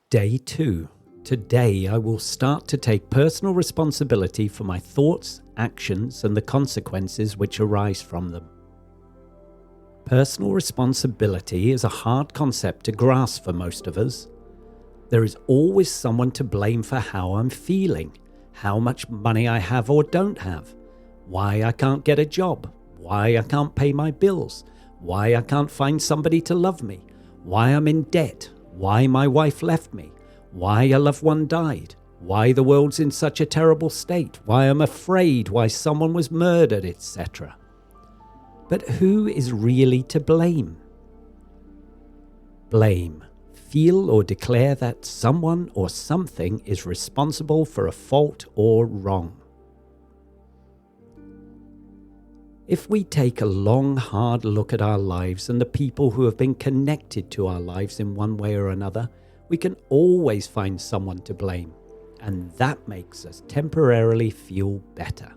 Day 2. Today I will start to take personal responsibility for my thoughts, actions, and the consequences which arise from them. Personal responsibility is a hard concept to grasp for most of us. There is always someone to blame for how I'm feeling, how much money I have or don't have, why I can't get a job, why I can't pay my bills, why I can't find somebody to love me, why I'm in debt, why my wife left me, why a loved one died, why the world's in such a terrible state, why I'm afraid, why someone was murdered, etc. But who is really to blame? Blame. Feel or declare that someone or something is responsible for a fault or wrong. If we take a long, hard look at our lives and the people who have been connected to our lives in one way or another, we can always find someone to blame, and that makes us temporarily feel better.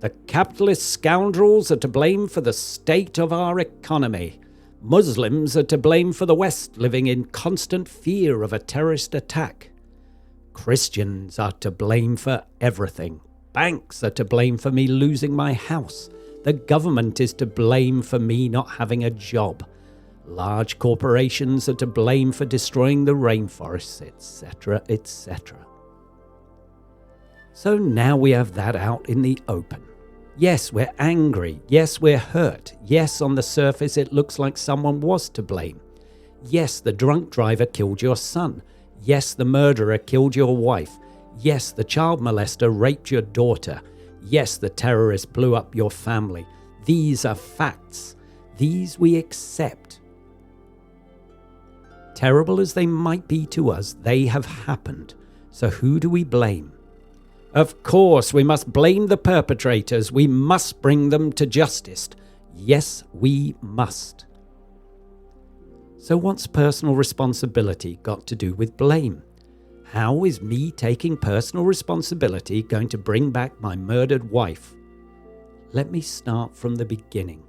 The capitalist scoundrels are to blame for the state of our economy. Muslims are to blame for the West living in constant fear of a terrorist attack. Christians are to blame for everything. Banks are to blame for me losing my house. The government is to blame for me not having a job. Large corporations are to blame for destroying the rainforests, etc., etc. So now we have that out in the open. Yes, we're angry. Yes, we're hurt. Yes, on the surface it looks like someone was to blame. Yes, the drunk driver killed your son. Yes, the murderer killed your wife. Yes, the child molester raped your daughter. Yes, the terrorist blew up your family. These are facts. These we accept. Terrible as they might be to us, they have happened. So who do we blame? Of course, we must blame the perpetrators. We must bring them to justice. Yes, we must. So what's personal responsibility got to do with blame? How is me taking personal responsibility going to bring back my murdered wife? Let me start from the beginning.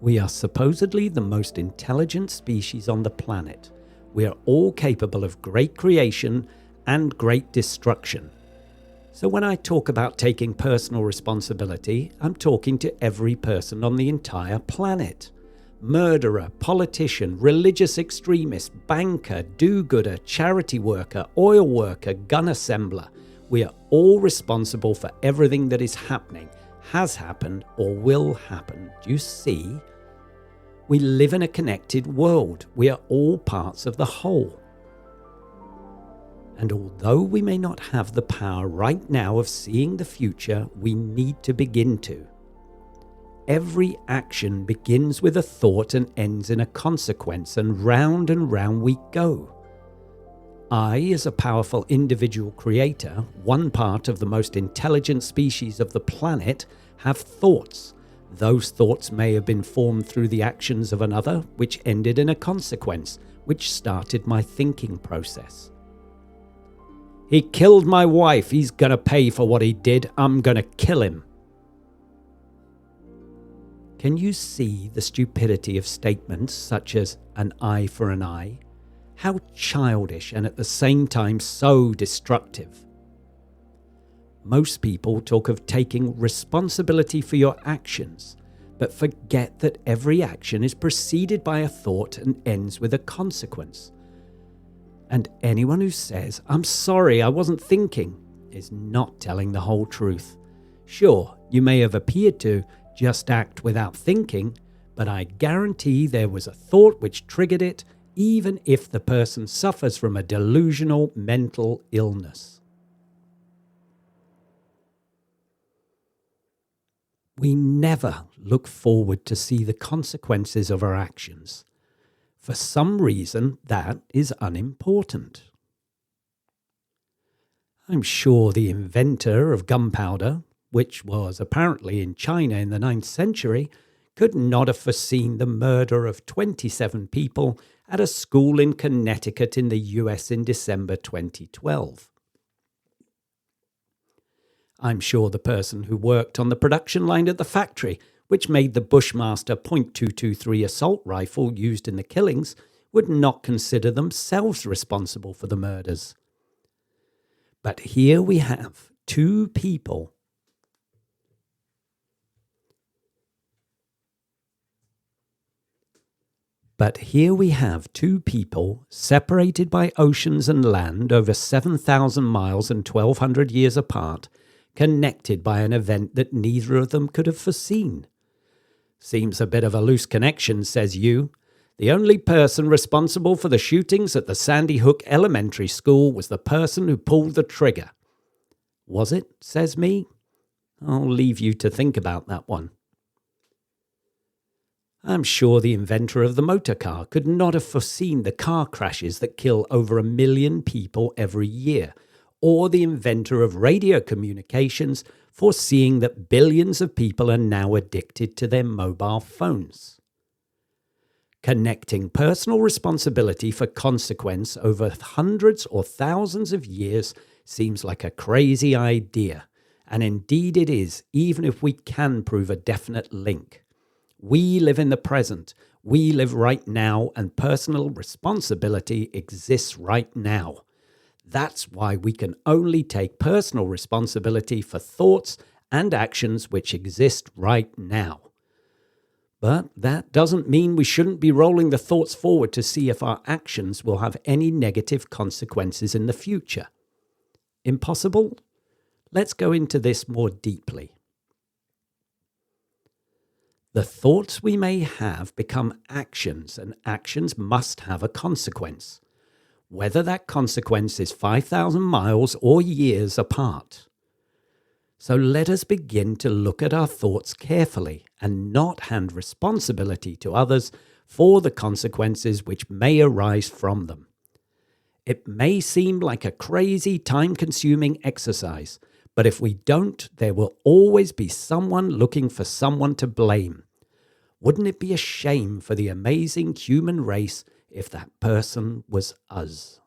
We are supposedly the most intelligent species on the planet. We are all capable of great creation and great destruction. So when I talk about taking personal responsibility, I'm talking to every person on the entire planet. Murderer, politician, religious extremist, banker, do-gooder, charity worker, oil worker, gun assembler. We are all responsible for everything that is happening, has happened, or will happen. Do you see? We live in a connected world. We are all parts of the whole. And although we may not have the power right now of seeing the future, we need to begin to. Every action begins with a thought and ends in a consequence, and round we go. I, as a powerful individual creator, one part of the most intelligent species of the planet, have thoughts. Those thoughts may have been formed through the actions of another, which ended in a consequence, which started my thinking process. He killed my wife. He's gonna pay for what he did. I'm gonna kill him. Can you see the stupidity of statements such as an eye for an eye? How childish and at the same time so destructive. Most people talk of taking responsibility for your actions, but forget that every action is preceded by a thought and ends with a consequence. And anyone who says, "I'm sorry, I wasn't thinking," is not telling the whole truth. Sure, you may have appeared to just act without thinking, but I guarantee there was a thought which triggered it, even if the person suffers from a delusional mental illness. We never look forward to see the consequences of our actions. For some reason, that is unimportant. I'm sure the inventor of gunpowder, which was apparently in China in the 9th century, could not have foreseen the murder of 27 people at a school in Connecticut in the US in December 2012. I'm sure the person who worked on the production line at the factory, which made the Bushmaster .223 assault rifle used in the killings, would not consider themselves responsible for the murders. But here we have two people separated by oceans and land over 7,000 miles and 1,200 years apart, connected by an event that neither of them could have foreseen. Seems a bit of a loose connection, says you. The only person responsible for the shootings at the Sandy Hook Elementary School was the person who pulled the trigger. Was it, says me? I'll leave you to think about that one. I'm sure the inventor of the motor car could not have foreseen the car crashes that kill over 1 million people every year, or the inventor of radio communications foreseeing that billions of people are now addicted to their mobile phones. Connecting personal responsibility for consequence over hundreds or thousands of years seems like a crazy idea, and indeed it is, even if we can prove a definite link. We live in the present, we live right now, and personal responsibility exists right now. That's why we can only take personal responsibility for thoughts and actions which exist right now. But that doesn't mean we shouldn't be rolling the thoughts forward to see if our actions will have any negative consequences in the future. Impossible? Let's go into this more deeply. The thoughts we may have become actions, and actions must have a consequence, whether that consequence is 5,000 miles or years apart. So let us begin to look at our thoughts carefully and not hand responsibility to others for the consequences which may arise from them. It may seem like a crazy, time-consuming exercise, but if we don't, there will always be someone looking for someone to blame. Wouldn't it be a shame for the amazing human race if that person was us?